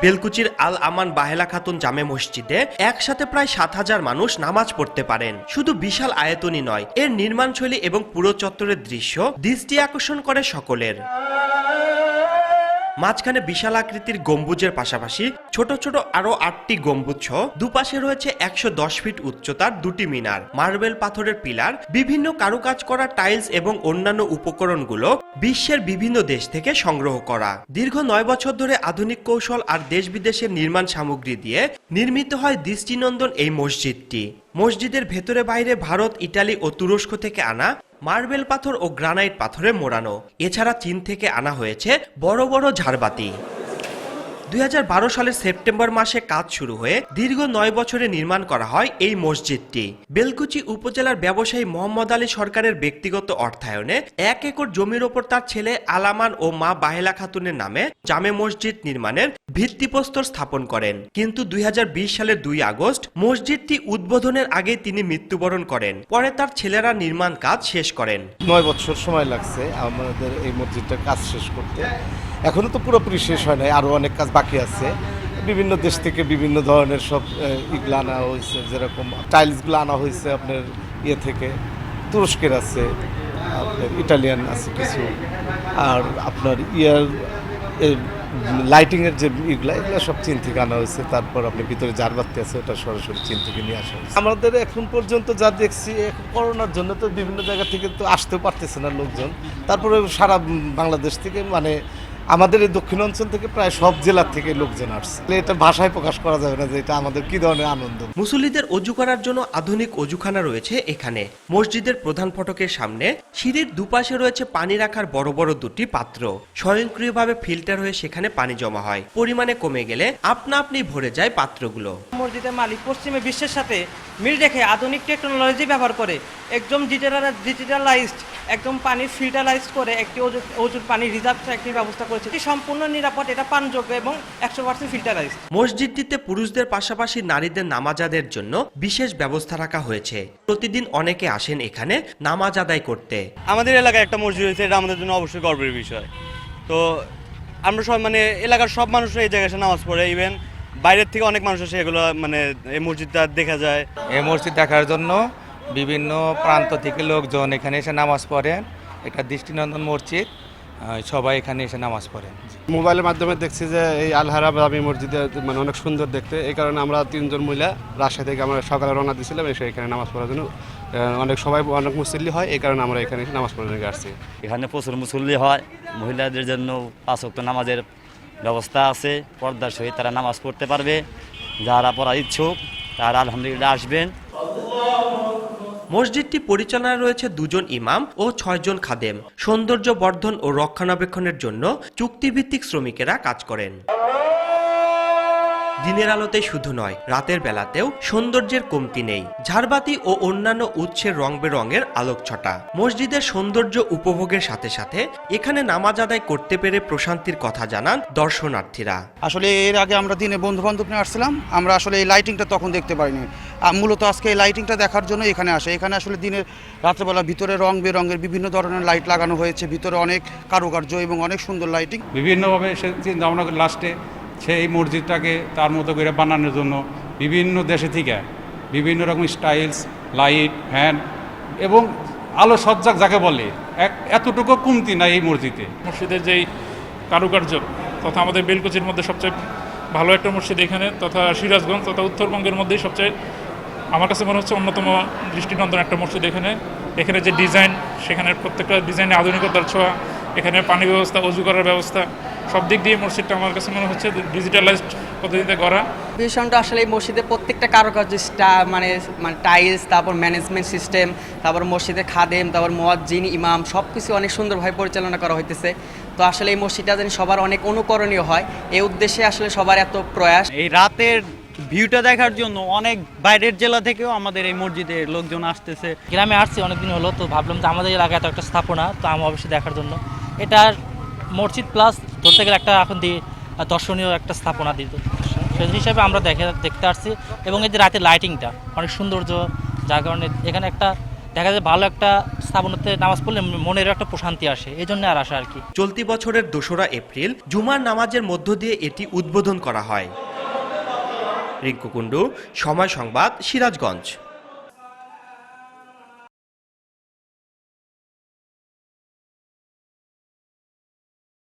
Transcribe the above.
বেলকুচির আল আমান বাহেলা খাতুন জামে মসজিদে একসাথে প্রায় ৭,০০০ মানুষ নামাজ পড়তে পারেন। শুধু বিশাল আয়তনই নয়, এর নির্মাণশৈলী এবং পুরো চত্বরের দৃশ্য দৃষ্টি আকর্ষণ করে সকলের। মাঝখানে বিশাল আকৃতির গম্বুজের পাশাপাশি ছোট ছোট আরো ৮টি গম্বুজ সহ দুপাশে রয়েছে ১১০ ফিট উচ্চতার দুটি মিনার, মার্বেল পাথরের পিলার, বিভিন্ন কারুকাজ করা টাইলস এবং অন্যান্য উপকরণগুলো বিশ্বের বিভিন্ন দেশ থেকে সংগ্রহ করা। দীর্ঘ ৯ বছর ধরে আধুনিক কৌশল আর দেশ বিদেশের নির্মাণ সামগ্রী দিয়ে নির্মিত হয় দৃষ্টিনন্দন এই মসজিদটি। মসজিদের ভেতরে বাইরে ভারত, ইটালি ও তুরস্ক থেকে আনা মার্বেল পাথর ও গ্রানাইট পাথরে মোড়ানো। এছাড়া চীন থেকে আনা হয়েছে বড় বড় ঝাড়বাতি। ২০১২ সালের সেপ্টেম্বর মাসে কাজ শুরু হয়ে দীর্ঘ ৯ বছরে নির্মাণ করা হয় এই মসজিদটি। বেলকুচি উপজেলার ব্যবসায়ী মোহাম্মদ আলী সরকারের ব্যক্তিগত অর্থায়নে ১ একর জমির ওপর তার ছেলে আলামান ও মা বাহেলা খাতুনের নামে জামে মসজিদ নির্মাণের ভিত্তিপ্রস্তর স্থাপন করেন। কিন্তু ২০২০ সালের ২ আগস্ট মসজিদটি উদ্বোধনের আগে তিনি মৃত্যুবরণ করেন। পরে তার ছেলেরা নির্মাণ কাজ শেষ করেন। ৯ বছর সময় লাগছে আমাদের এই মসজিদটার কাজ শেষ করতে। এখনো তো পুরোপুরি শেষ হয় নাই, আরও অনেক কাজ বাকি আছে। বিভিন্ন দেশ থেকে বিভিন্ন ধরনের সব ইগুলো আনা হয়েছে, যেরকম টাইলসগুলো আনা হয়েছে আপনার থেকে তুরস্কের আছে, আপনার ইটালিয়ান আছে কিছু, আর আপনার লাইটিংয়ের যে এগুলো সব চীন থেকে আনা হয়েছে। তারপর আপনি ভিতরে ঝাড়বাতি আছে, ওটা সরাসরি চীন থেকে নিয়ে আসা হয়েছে। আমাদের এখন পর্যন্ত যা দেখছি, করোনার জন্য তো বিভিন্ন জায়গা থেকে তো আসতেও পারতেছে না লোকজন। তারপরে সারা বাংলাদেশ থেকে, মানে আমাদের এই দক্ষিণ অঞ্চল থেকে প্রায় সব জেলার থেকে লোকজন আসছে। এটা ভাষায় প্রকাশ করা যাবে না যে এটা আমাদের কি ধরনের আনন্দ। মুসল্লিদের অজু করার জন্য আধুনিক অজুখানা রয়েছে এখানে। মসজিদের প্রধান ফটকের সামনে সিঁড়ির দুপাশে রয়েছে পানি রাখার বড় বড় দুটি পাত্র। স্বয়ংক্রিয়ভাবে ফিল্টার হয়ে সেখানে পানি জমা হয়। পরিমাণে কমে গেলে আপনা আপনি ভরে যায় পাত্রগুলো। মসজিদের মালিক পশ্চিমে বিশ্বের সাথে মিল রেখে আধুনিক টেকনোলজি ব্যবহার করে একদম ডিজিটালাইজড, একদম পানি ফিল্টারাইজড করে একটি অজুর পানি রিজার্ভ একটি ব্যবস্থা করেছে। এটি সম্পূর্ণ নিরাপদ, এটা পানযোগ্য এবং ১০০% ফিল্টারাইজড। মসজিদটিতে পুরুষদের পাশাপাশি নারীদের নামাজাদের জন্য বিশেষ ব্যবস্থা রাখা হয়েছে। প্রতিদিন অনেকে আসেন এখানে নামাজ আদায় করতে। আমাদের এলাকায় একটা মসজিদ হয়েছে, এটা আমাদের জন্য অবশ্যই গর্বের বিষয়। তো আমরা সব এলাকার সব মানুষ এই জায়গায় এসে নামাজ পড়ে। ইভেন বাইরের থেকে অনেক মানুষ আসে, এগুলো এই মসজিদটা দেখা যায়। এই মসজিদ দেখার জন্য বিভিন্ন প্রান্ত থেকে লোকজন এখানে এসে নামাজ পড়েন। এটা দৃষ্টিনন্দন মসজিদ, সবাই এখানে এসে নামাজ পড়েন। মোবাইলের মাধ্যমে দেখছি যে এই আল হারাম জামি মসজিদে অনেক সুন্দর দেখতে। এই কারণে আমরা ৩ জন মহিলা রাজশাহী থেকে আমরা সকালে রওনা দিয়েছিলাম, এসে এখানে নামাজ পড়ার জন্য। অনেক মুসল্লি হয়, এই কারণে আমরা এখানে এসে নামাজ পড়ার জন্য আসছি। এখানে প্রচুর মুসল্লি হয়। মহিলাদের জন্য ৫ ওয়াক্ত নামাজের ব্যবস্থা আছে, পর্দার সহিত তারা নামাজ পড়তে পারবে। যারা পড়ার ইচ্ছুক তারা আলহামদুলিল্লাহ আসবেন। মসজিদটি পরিচালনায় রয়েছে ২ জন ইমাম ও ৬ জন খাদেম। সৌন্দর্য বর্ধন ও রক্ষণাবেক্ষণের জন্য চুক্তিভিত্তিক শ্রমিকেরা কাজ করেন। দিনের আলোতে শুধু নয়, রাতের বেলাতেও সৌন্দর্যের কমতি নেই। ঝাড়বাতি ও অন্যান্য উৎসের রং বেরঙের আলোকছটা মসজিদের সৌন্দর্য উপভোগের সাথে সাথে এখানে নামাজ আদায় করতে পেরে প্রশান্তির কথা জানান দর্শনার্থীরা। আসলে এর আগে আমরা দিনে বন্ধু বান্ধব নিয়ে আসছিলাম, আমরা আসলে এই লাইটিংটা তখন দেখতে পাইনি। মূলত আজকে এই লাইটিংটা দেখার জন্য এখানে আসে। এখানে আসলে দিনের রাত্রেবেলা ভিতরে রং বেরঙের বিভিন্ন ধরনের লাইট লাগানো হয়েছে, ভিতরে অনেক কারুকার্য এবং অনেক সুন্দর লাইটিং। বিভিন্নভাবে সে চিন্তা ভাবনা করে লাস্টে সেই মসজিদটাকে তার মতো করে বানানোর জন্য বিভিন্ন দেশে থেকে বিভিন্ন রকম স্টাইলস, লাইট, ফ্যান এবং আলো সজ্জা যাকে বলে এতটুকু কমতি নাই এই মসজিদে। মসজিদের যেই কারুকার্য তথা আমাদের বেলকুচির মধ্যে সবচেয়ে ভালো একটা মসজিদ এখানে, তথা সিরাজগঞ্জ তথা উত্তরবঙ্গের মধ্যেই সবচেয়ে আমার কাছে মনে হচ্ছে অন্যতম দৃষ্টিনন্দন একটা মসজিদ। এখানে যে ডিজাইন, সেখানে প্রত্যেকটা ডিজাইনে আধুনিকতার ছোঁয়া। এখানে পানি ব্যবস্থা, অজু করার ব্যবস্থা, সব দিক দিয়ে মসজিদটা আমার কাছে মনে হচ্ছে ডিজিটালাইজড পদ্ধতিতে করা। বিষয়টা আসলে এই মসজিদের প্রত্যেকটা কারুকার্য, মানে টাইলস, তারপর ম্যানেজমেন্ট সিস্টেম, তারপর মসজিদের খাদেম, তারপর মুয়াজ্জিন, ইমাম, সব কিছু অনেক সুন্দরভাবে পরিচালনা করা হইতেছে। তো আসলে এই মসজিদটা যেন সবার অনেক অনুকরণীয় হয়, এই উদ্দেশ্যে আসলে সবার এত প্রয়াস। এই রাতের ভিউটা দেখার জন্য অনেক বাইরের জেলা থেকেও আমাদের এই মসজিদে লোকজন আসতেছে। গ্রামে আসছি অনেকদিন হলো, তো ভাবলাম যে আমাদের এলাকায় এত একটা স্থাপনা, তো আমি অবশ্যই দেখার জন্য। এটার মসজিদ প্লাস ধরতে গেলে একটা এখন দর্শনীয় একটা স্থাপনা দিত, সেই হিসাবে আমরা দেখতে আসছি। এবং এই যে রাতের লাইটিংটা অনেক সৌন্দর্য, যার কারণে এখানে একটা দেখা যায় ভালো একটা স্থাপনাতে নামাজ পড়লে মনের একটা প্রশান্তি আসে, এই জন্য আর আসা আর কি। চলতি বছরের 2রা এপ্রিল জুমার নামাজের মধ্য দিয়ে এটি উদ্বোধন করা হয়। রিঙ্কু কুণ্ডু, সময় সংবাদ, সিরাজগঞ্জ।